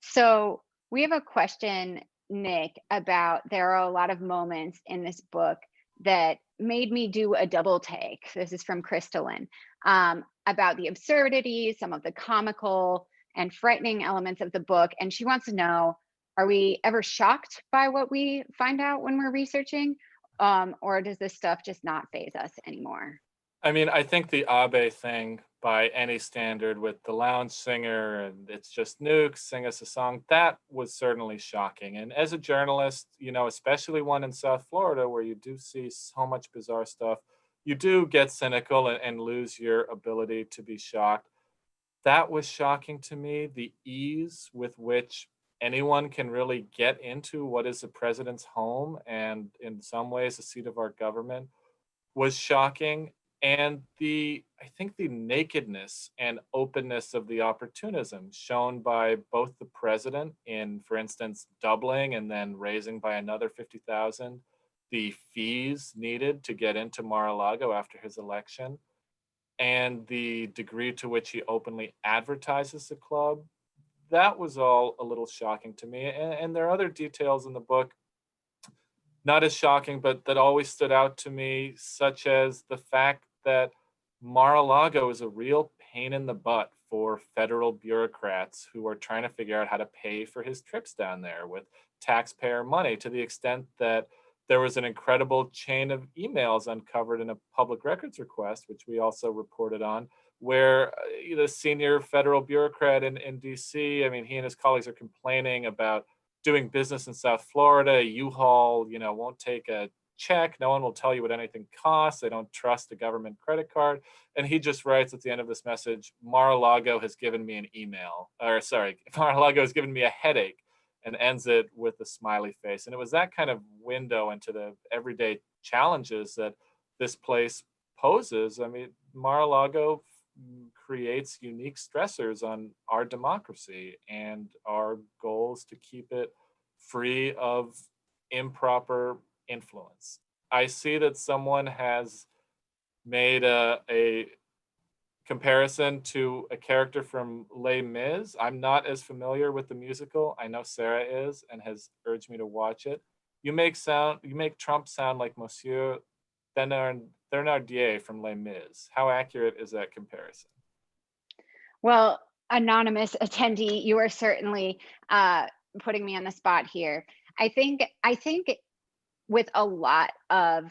So we have a question, Nick, about there are a lot of moments in this book that made me do a double take. This is from Crystalline, about the absurdity, some of the comical and frightening elements of the book. And she wants to know, are we ever shocked by what we find out when we're researching? Or does this stuff just not faze us anymore? I mean, I think the Abe thing, by any standard, with the lounge singer and it's just nukes, sing us a song, that was certainly shocking. And as a journalist, you know, especially one in South Florida where you do see so much bizarre stuff, you do get cynical and lose your ability to be shocked. That was shocking to me. The ease with which anyone can really get into what is the president's home and in some ways the seat of our government was shocking. And I think the nakedness and openness of the opportunism shown by both the president in, for instance, doubling and then raising by another 50,000 the fees needed to get into Mar-a-Lago after his election, and the degree to which he openly advertises the club, that was all a little shocking to me. And there are other details in the book, not as shocking, but that always stood out to me, such as the fact that Mar-a-Lago is a real pain in the butt for federal bureaucrats who are trying to figure out how to pay for his trips down there with taxpayer money, to the extent that there was an incredible chain of emails uncovered in a public records request, which we also reported on, where the senior federal bureaucrat in DC, I mean, he and his colleagues are complaining about doing business in South Florida. U-Haul, won't take a check. No one will tell you what anything costs. They don't trust a government credit card. And he just writes at the end of this message, Mar-a-Lago has given me Mar-a-Lago has given me a headache, and ends it with a smiley face. And it was that kind of window into the everyday challenges that this place poses. I mean, Mar-a-Lago creates unique stressors on our democracy and our goals to keep it free of improper influence. I see that someone has made a comparison to a character from Les Mis. I'm not as familiar with the musical. I know Sarah is and has urged me to watch it. You make Trump sound like Monsieur Thénardier from Les Mis. How accurate is that comparison? Well, anonymous attendee, you are certainly putting me on the spot here. I think with a lot of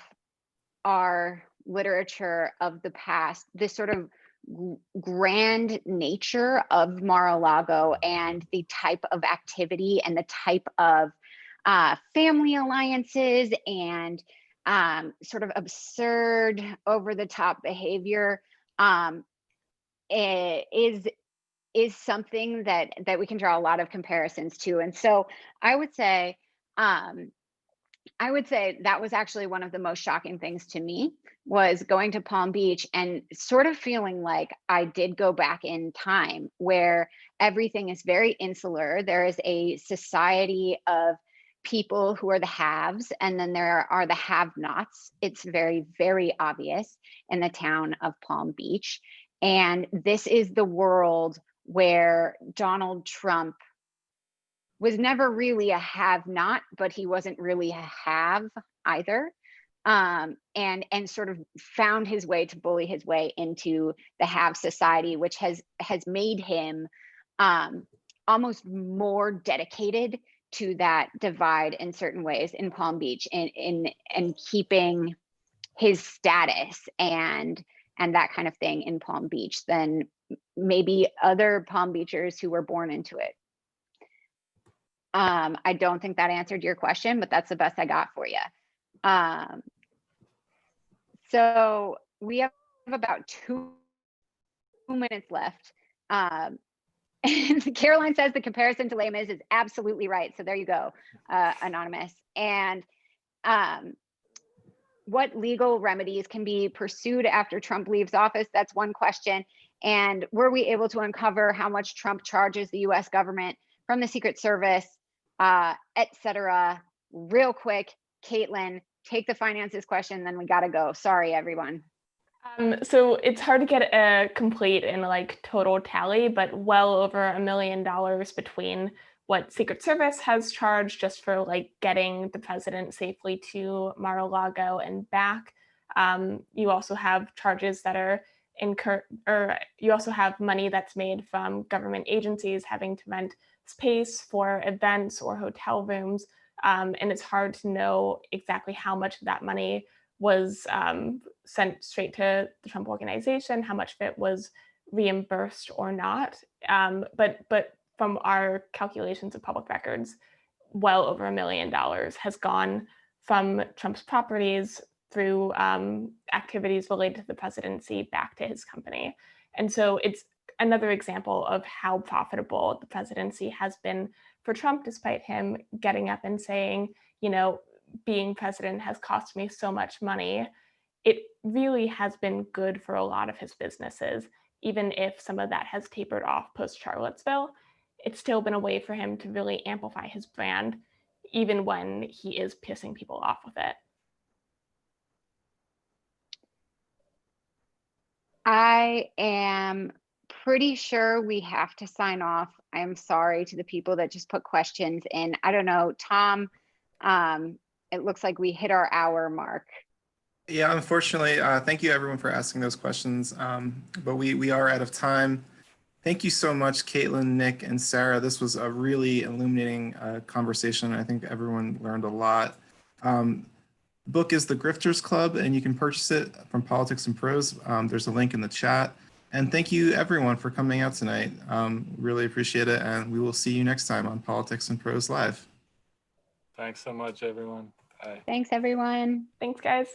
our literature of the past, this sort of grand nature of Mar-a-Lago and the type of activity and the type of family alliances and sort of absurd, over-the-top behavior is something that we can draw a lot of comparisons to. And so I would say that was actually one of the most shocking things to me, was going to Palm Beach and sort of feeling like I did go back in time, where everything is very insular. There is a society of people who are the haves, and then there are the have-nots. It's very, very obvious in the town of Palm Beach. And this is the world where Donald Trump was never really a have-not, but he wasn't really a have either, and sort of found his way to bully his way into the have society, which has made him almost more dedicated to that divide in certain ways in Palm Beach, in keeping his status and that kind of thing in Palm Beach than maybe other Palm Beachers who were born into it. I don't think that answered your question, but that's the best I got for you. So we have about 2 minutes left. And Caroline says the comparison to Les Mis is absolutely right. So there you go, anonymous. And what legal remedies can be pursued after Trump leaves office? That's one question. And were we able to uncover how much Trump charges the US government from the Secret Service, et cetera? Real quick, Caitlin, take the finances question, then we gotta go. Sorry, everyone. So it's hard to get a complete and total tally, but well over $1 million between what Secret Service has charged just for getting the president safely to Mar-a-Lago and back. You also have charges that are you also have money that's made from government agencies having to rent space for events or hotel rooms. And it's hard to know exactly how much of that money was sent straight to the Trump organization, how much of it was reimbursed or not. But from our calculations of public records, well over $1 million has gone from Trump's properties through activities related to the presidency back to his company. And so it's another example of how profitable the presidency has been for Trump, despite him getting up and saying, being president has cost me so much money. It really has been good for a lot of his businesses, even if some of that has tapered off post-Charlottesville. It's still been a way for him to really amplify his brand, even when he is pissing people off with it. I am pretty sure we have to sign off. I'm sorry to the people that just put questions in. I don't know, Tom, it looks like we hit our hour mark. Yeah, unfortunately, thank you everyone for asking those questions, but we are out of time. Thank you so much, Caitlin, Nick, and Sarah. This was a really illuminating conversation. I think everyone learned a lot. The book is The Grifters Club, and you can purchase it from Politics and Prose. There's a link in the chat. And thank you, everyone, for coming out tonight. Really appreciate it, and we will see you next time on Politics and Prose Live. Thanks so much, everyone. Bye. Thanks, everyone. Thanks, guys.